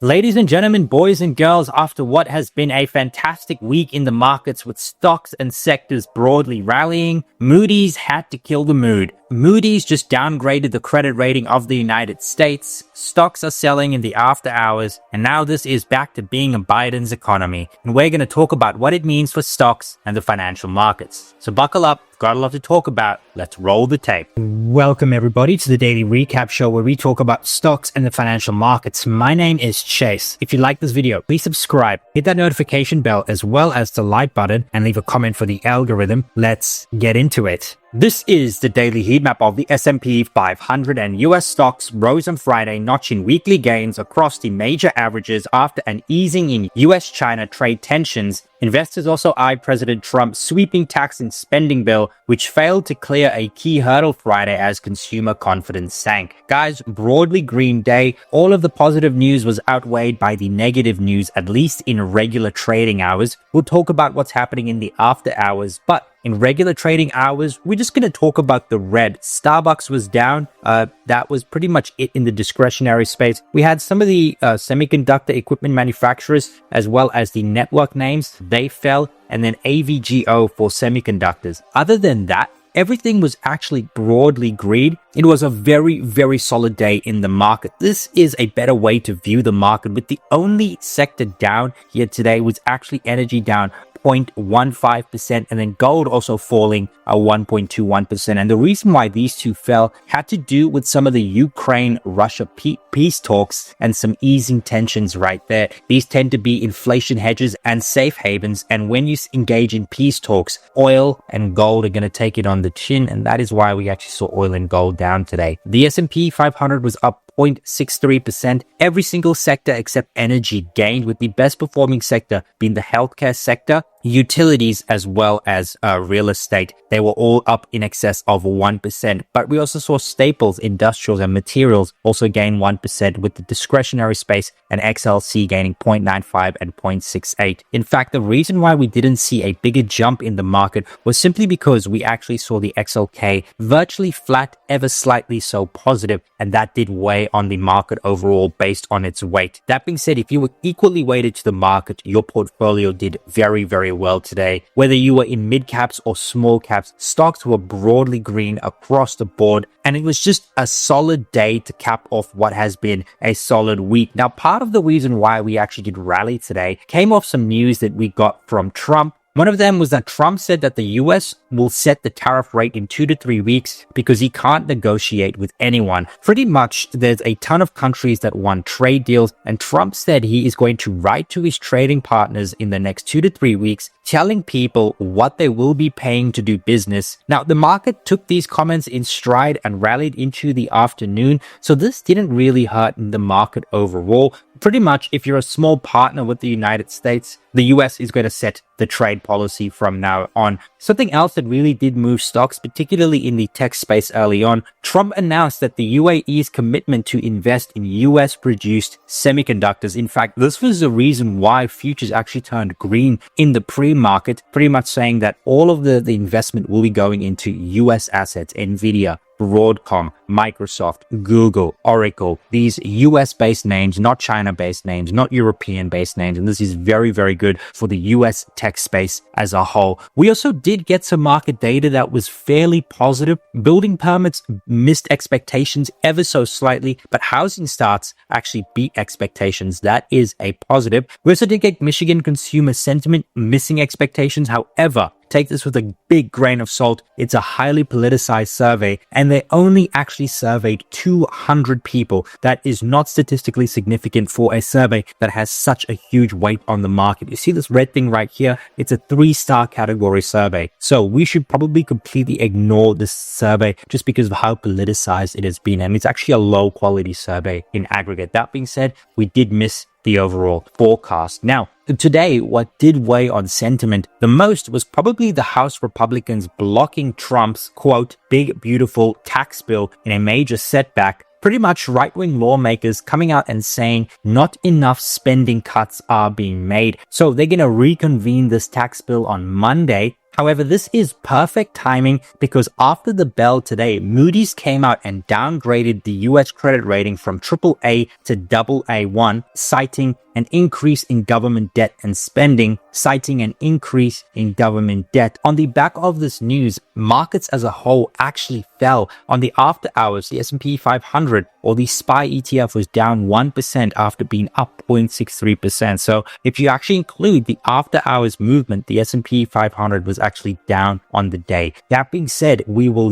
Ladies and gentlemen, boys and girls, after what has been a fantastic week in the markets with stocks and sectors broadly rallying, Moody's had to kill the mood. Moody's just downgraded the credit rating of the United States, stocks are selling in the after hours, and now this is back to being a Biden's economy. And we're going to talk about what it means for stocks and the financial markets. So buckle up, got a lot to talk about. Let's roll the tape. Welcome everybody to the Daily Recap Show where we talk about stocks and the financial markets. My name is Chase. If you like this video, please subscribe, hit that notification bell as well as the like button and leave a comment for the algorithm. Let's get into it. This is the daily heat map of the S&P 500 and US stocks rose on Friday, notching weekly gains across the major averages after an easing in US-China trade tensions. Investors also eyed President Trump's sweeping tax and spending bill, which failed to clear a key hurdle Friday as consumer confidence sank. Guys, broadly green day. All of the positive news was outweighed by the negative news, at least in regular trading hours. We'll talk about what's happening in the after hours, but in regular trading hours, we're just going to talk about the red. Starbucks was down. That was pretty much it in the discretionary space. We had some of the semiconductor equipment manufacturers as well as the network names. They fell, and then AVGO for semiconductors. Other than that, everything was actually broadly green. It was a very, very solid day in the market. This is a better way to view the market, with the only sector down here today was actually energy down 0.15%, and then gold also falling 1.21%. And the reason why these two fell had to do with some of the Ukraine-Russia peace talks and some easing tensions right there. These tend to be inflation hedges and safe havens, and when you engage in peace talks, oil and gold are going to take it on the chin, and that is why we actually saw oil and gold down today. The S&P 500 was up 0.63%. Every single sector except energy gained, with the best performing sector being the healthcare sector, utilities, as well as real estate. They were all up in excess of 1%. But we also saw staples, industrials, and materials also gain 1%, with the discretionary space and XLC gaining 0.95 and 0.68. In fact, the reason why we didn't see a bigger jump in the market was simply because we actually saw the XLK virtually flat, ever slightly so positive, and that did weigh on the market overall based on its weight. That being said, if you were equally weighted to the market, your portfolio did very, very well today. Whether you were in mid caps or small caps, stocks were broadly green across the board, and it was just a solid day to cap off what has been a solid week. Now, part of the reason why we actually did rally today came off some news that we got from Trump. One of them was that Trump said that the US will set the tariff rate in 2 to 3 weeks because he can't negotiate with anyone. Pretty much, there's a ton of countries that want trade deals, and Trump said he is going to write to his trading partners in the next 2 to 3 weeks, telling people what they will be paying to do business. Now, the market took these comments in stride and rallied into the afternoon, so this didn't really hurt the market overall. Pretty much, if you're a small partner with the United States, the US is going to set the trade policy from now on. Something else that really did move stocks, particularly in the tech space early on, Trump announced that the UAE's commitment to invest in US-produced semiconductors. In fact, this was the reason why futures actually turned green in the pre-market, pretty much saying that all of the investment will be going into US assets, Nvidia, Broadcom, Microsoft, Google, Oracle, these US-based names, not China-based names, not European-based names. And this is very, very good for the US tech space as a whole. We also did get some market data that was fairly positive. Building permits missed expectations ever so slightly, but housing starts actually beat expectations. That is a positive. We also did get Michigan consumer sentiment missing expectations. However, take this with a big grain of salt. It's a highly politicized survey, and they only actually surveyed 200 people. That is not statistically significant for a survey that has such a huge weight on the market. You see this red thing right here? It's a 3-star category survey. So we should probably completely ignore this survey just because of how politicized it has been. And it's actually a low quality survey in aggregate. That being said, we did miss the overall forecast. Now, today, what did weigh on sentiment the most was probably the House Republicans blocking Trump's, quote, big, beautiful tax bill in a major setback. Pretty much right-wing lawmakers coming out and saying not enough spending cuts are being made. So they're going to reconvene this tax bill on Monday. However, this is perfect timing because after the bell today, Moody's came out and downgraded the US credit rating from AAA to AA1, citing an increase in government debt and spending, citing an increase in government debt. On the back of this news, markets as a whole actually fell. On the after hours, the S&P 500 or the SPY ETF was down 1% after being up 0.63%. So if you actually include the after hours movement, the S&P 500 was actually down on the day. That being said, we will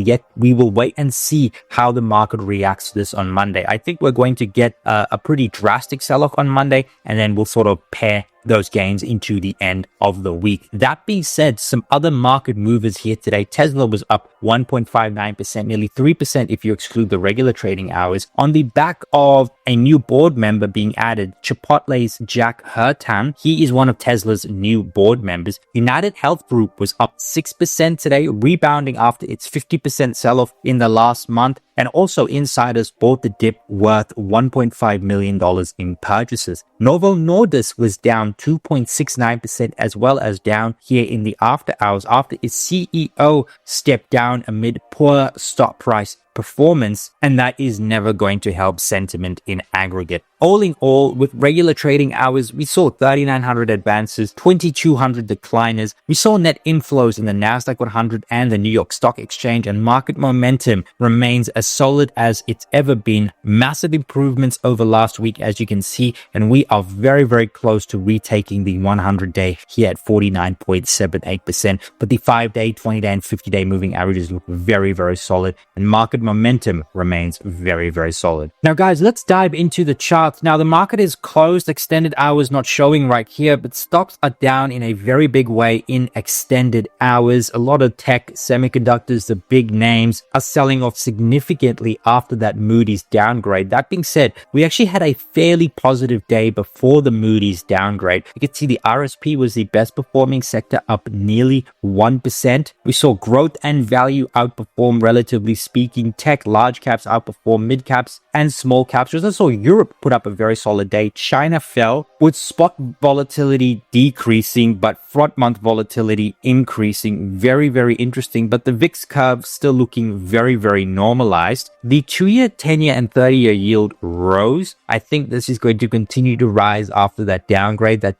wait and see how the market reacts to this on Monday. I think we're going to get a pretty drastic sell-off on Monday, and then we'll sort of pair those gains into the end of the week. That being said, some other market movers here today. Tesla was up 1.59%, nearly 3% if you exclude the regular trading hours, on the back of a new board member being added, Chipotle's Jack Hertan. He is one of Tesla's new board members. United Health Group was up 6% today, rebounding after its 50% sell-off in the last month. And also insiders bought the dip worth $1.5 million in purchases. Novo Nordisk was down 2.69% as well as down here in the after hours after its CEO stepped down amid poor stock price performance, and that is never going to help sentiment in aggregate. All in all, with regular trading hours, we saw 3,900 advances, 2,200 decliners. We saw net inflows in the Nasdaq 100 and the New York Stock Exchange, and market momentum remains as solid as it's ever been. Massive improvements over last week, as you can see, and we are very, very close to retaking the 100-day here at 49.78%. But the 5-day, 20-day, and 50-day moving averages look very, very solid, and market momentum remains very, very solid. Now, guys, let's dive into the charts. Now, the market is closed, extended hours not showing right here, but stocks are down in a very big way in extended hours. A lot of tech, semiconductors, the big names are selling off significantly after that Moody's downgrade. That being said, we actually had a fairly positive day before the Moody's downgrade. You can see the RSP was the best performing sector, up nearly 1%. We saw growth and value outperform, relatively speaking. Tech, large caps outperform mid caps and small caps. We also saw Europe put up a very solid day. China fell, with spot volatility decreasing, but front month volatility increasing. Very, very interesting. But the VIX curve still looking very, very normalized. The 2-year, 10-year, and 30-year yield rose. I think this is going to continue to rise after that downgrade. That's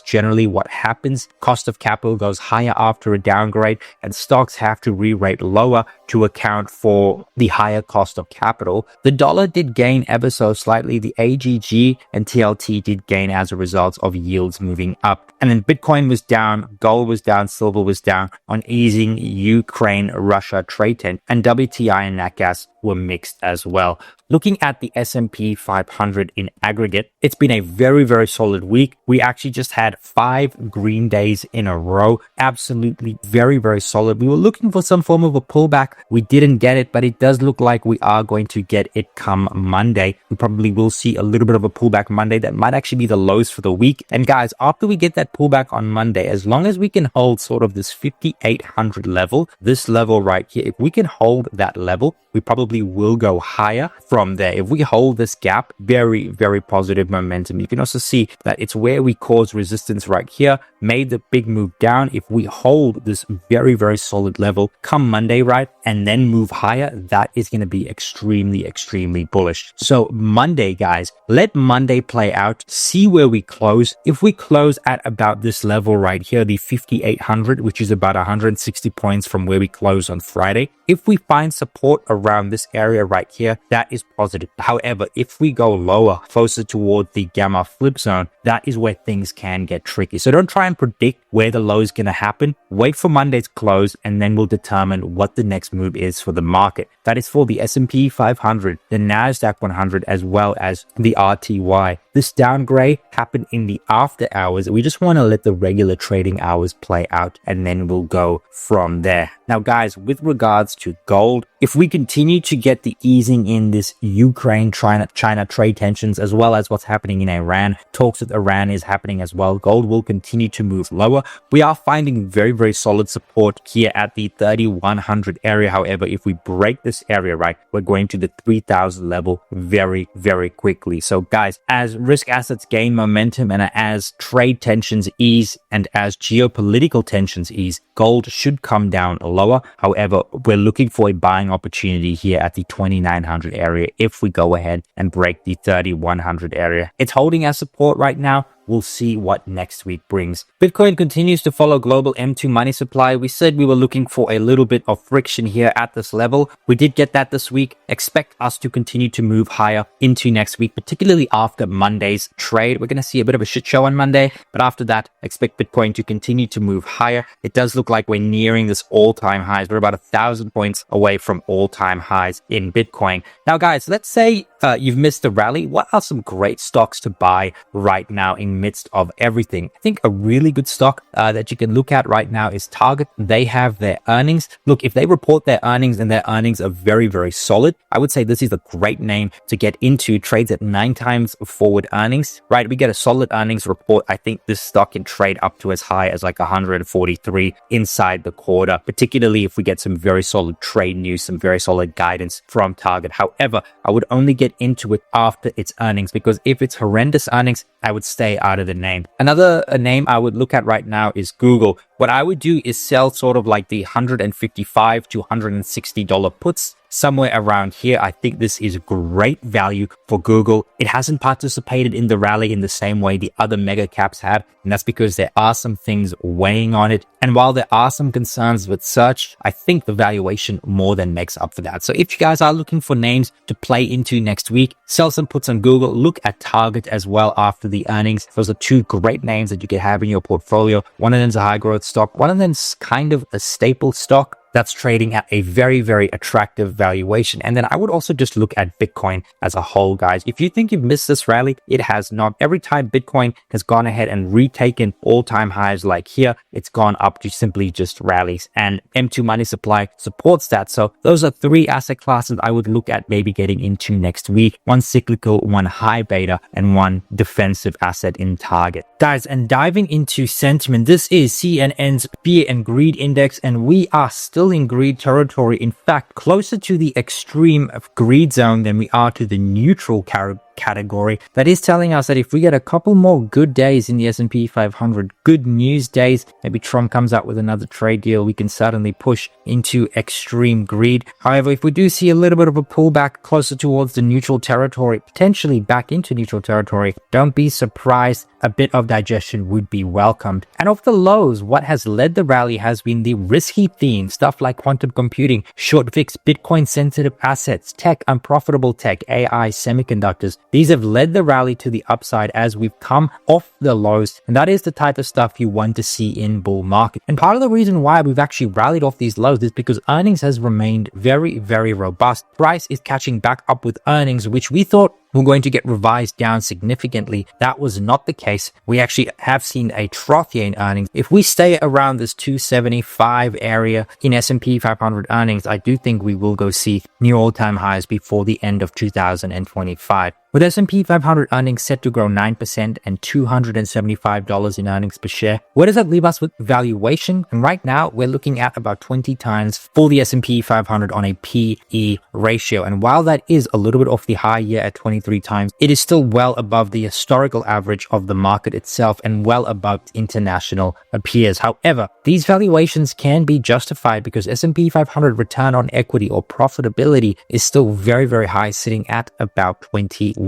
generally what happens. Cost of capital goes higher after a downgrade, and stocks have to re-rate lower to account for the higher cost of capital. The dollar did gain ever so slightly. The AGG and TLT did gain as a result of yields moving up. And then Bitcoin was down, gold was down, silver was down on easing Ukraine-Russia trade tension, and WTI and nat gas were mixed as well. Looking at the S&P 500 in aggregate, it's been a very, very solid week. We actually just had 5 green days in a row. Absolutely very, very solid. We were looking for some form of a pullback. We didn't get it, but it does look like we are going to get it come Monday. We probably will see a little bit of a pullback Monday. That might actually be the lows for the week. And guys, after we get that pullback on Monday, as long as we can hold sort of this 5,800 level, this level right here, if we can hold that level, we probably will go higher from there. If we hold this gap, very, very positive momentum. You can also see that it's where we caused resistance right here, made the big move down. If we hold this very, very solid level come Monday, right, and then move higher, that is going to be extremely, extremely bullish. So Monday, guys, let Monday play out, see where we close. If we close at about this level right here, the 5,800, which is about 160 points from where we closed on Friday, if we find support around this area right here, that is positive. However, if we go lower, closer toward the gamma flip zone, that is where things can get tricky. So don't try and predict where the low is going to happen. Wait for Monday's close, and then we'll determine what the next move is for the market. That is for the S&P 500, the Nasdaq 100, as well as the RTY. This downgrade happened in the after hours. We just want to let the regular trading hours play out, and then we'll go from there. Now, guys, with regards to gold, if we continue to get the easing in this Ukraine-China trade tensions, as well as what's happening in Iran, talks with Iran is happening as well, gold will continue to move lower. We are finding very, very solid support here at the 3,100 area. However, if we break this this area, right, we're going to the 3,000 level very, very quickly. So guys, as risk assets gain momentum and as trade tensions ease and as geopolitical tensions ease, gold should come down lower. However, we're looking for a buying opportunity here at the 2,900 area if we go ahead and break the 3,100 area. It's holding as support right now. We'll see what next week brings. Bitcoin continues to follow global M2 money supply. We said we were looking for a little bit of friction here at this level. We did get that this week. Expect us to continue to move higher into next week, particularly after Monday's trade. We're going to see a bit of a shit show on Monday, but after that, expect Bitcoin to continue to move higher. It does look like we're nearing this all-time highs. We're about 1,000 points away from all-time highs in Bitcoin. Now, guys, let's say you've missed the rally. What are some great stocks to buy right now in midst of everything? I think a really good stock that you can look at right now is Target. They have their earnings. Look, if they report their earnings and their earnings are very, very solid, I would say this is a great name to get into. Trades at 9 times forward earnings, right? We get a solid earnings report. I think this stock can trade up to as high as like 143 inside the quarter, particularly if we get some very solid trade news, some very solid guidance from Target. However, I would only get into it after its earnings, because if it's horrendous earnings, I would stay out of the name. Another name I would look at right now is Google. What I would do is sell sort of like the $155 to $160 puts, somewhere around here. I think this is great value for Google. It hasn't participated in the rally in the same way the other mega caps have, and that's because there are some things weighing on it. And while there are some concerns with search, I think the valuation more than makes up for that. So if you guys are looking for names to play into next week, sell some puts on Google, look at Target as well after the earnings. Those are two great names that you can have in your portfolio. One of them is a high growth stock. One of them is kind of a staple stock that's trading at a very, very attractive valuation. And then I would also just look at Bitcoin as a whole, guys. If you think you've missed this rally, it has not. Every time Bitcoin has gone ahead and retaken all-time highs like here, it's gone up to simply just rallies. And M2 money supply supports that. So those are 3 asset classes I would look at maybe getting into next week. One cyclical, one high beta, and one defensive asset in Target. Guys, and diving into sentiment, this is CNN's Fear and Greed Index, and we are still in greed territory. In fact, closer to the extreme of greed zone than we are to the neutral category. That is telling us that if we get a couple more good days in the S&P 500, good news days, maybe Trump comes out with another trade deal, we can certainly push into extreme greed. However, if we do see a little bit of a pullback closer towards the neutral territory, potentially back into neutral territory, don't be surprised. A bit of digestion would be welcomed. And of the lows, what has led the rally has been the risky theme, stuff like quantum computing, short VIX, Bitcoin sensitive assets, tech, unprofitable tech, AI, semiconductors. These have led the rally to the upside as we've come off the lows, and that is the type of stuff you want to see in bull market. And part of the reason why we've actually rallied off these lows is because earnings has remained very, very robust. Price is catching back up with earnings, which we thought were going to get revised down significantly. That was not the case. We actually have seen a trough here in earnings. If we stay around this 275 area in S&P 500 earnings, I do think we will go see new all-time highs before the end of 2025. With S&P 500 earnings set to grow 9% and $275 in earnings per share, where does that leave us with valuation? And right now, we're looking at about 20 times for the S&P 500 on a PE ratio. And while that is a little bit off the high year at 23 times, it is still well above the historical average of the market itself and well above international peers. However, these valuations can be justified because S&P 500 return on equity or profitability is still very, very high, sitting at about 21%.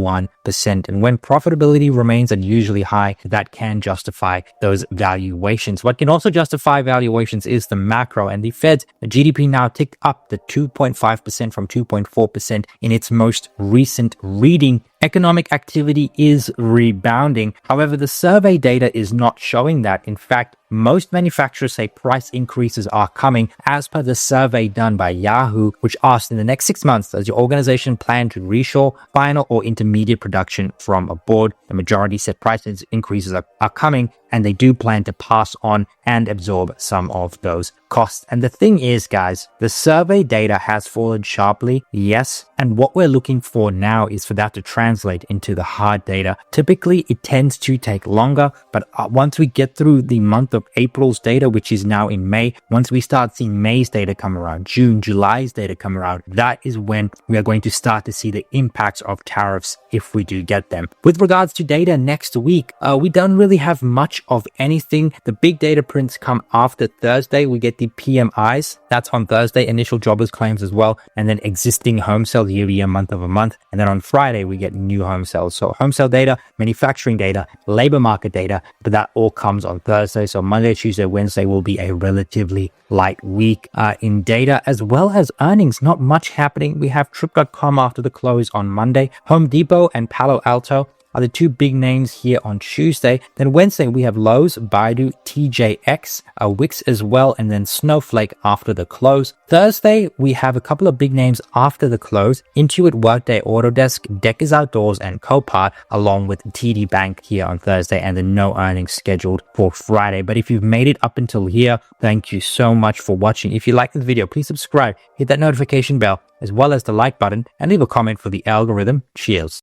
And when profitability remains unusually high, that can justify those valuations. What can also justify valuations is the macro, and the Fed's GDP now ticked up to 2.5% from 2.4% in its most recent reading. Economic activity is rebounding. However, the survey data is not showing that. In fact, most manufacturers say price increases are coming, as per the survey done by Yahoo, which asked, in the next 6 months, does your organization plan to reshore final or intermediate production from abroad? The majority said price increases are coming, and they do plan to pass on and absorb some of those costs. And the thing is, guys, the survey data has fallen sharply, yes, and what we're looking for now is for that to translate translate into the hard data. Typically, it tends to take longer, but once we get through the month of April's data, which is now in May, once we start seeing May's data come around, June, July's data come around, that is when we are going to start to see the impacts of tariffs if we do get them. With regards to data next week, we don't really have much of anything. The big data prints come after Thursday. We get the PMIs. That's on Thursday, initial jobless claims as well, and then existing home sales year-to-year, month-over-month. And then on Friday, we get new home sales. So home sale data, manufacturing data, labor market data, but that all comes on Thursday. So Monday, Tuesday, Wednesday will be a relatively light week in data, as well as earnings. Not much happening. We have Trip.com after the close on Monday. Home Depot and Palo Alto are the two big names here on Tuesday. Then Wednesday, we have Lowe's, Baidu, TJX, Wix as well, and then Snowflake after the close. Thursday, we have a couple of big names after the close: Intuit, Workday, Autodesk, Deckers Outdoors, and Copart, along with TD Bank here on Thursday, and then no earnings scheduled for Friday. But if you've made it up until here, thank you so much for watching. If you liked this video, please subscribe, hit that notification bell, as well as the like button, and leave a comment for the algorithm. Cheers.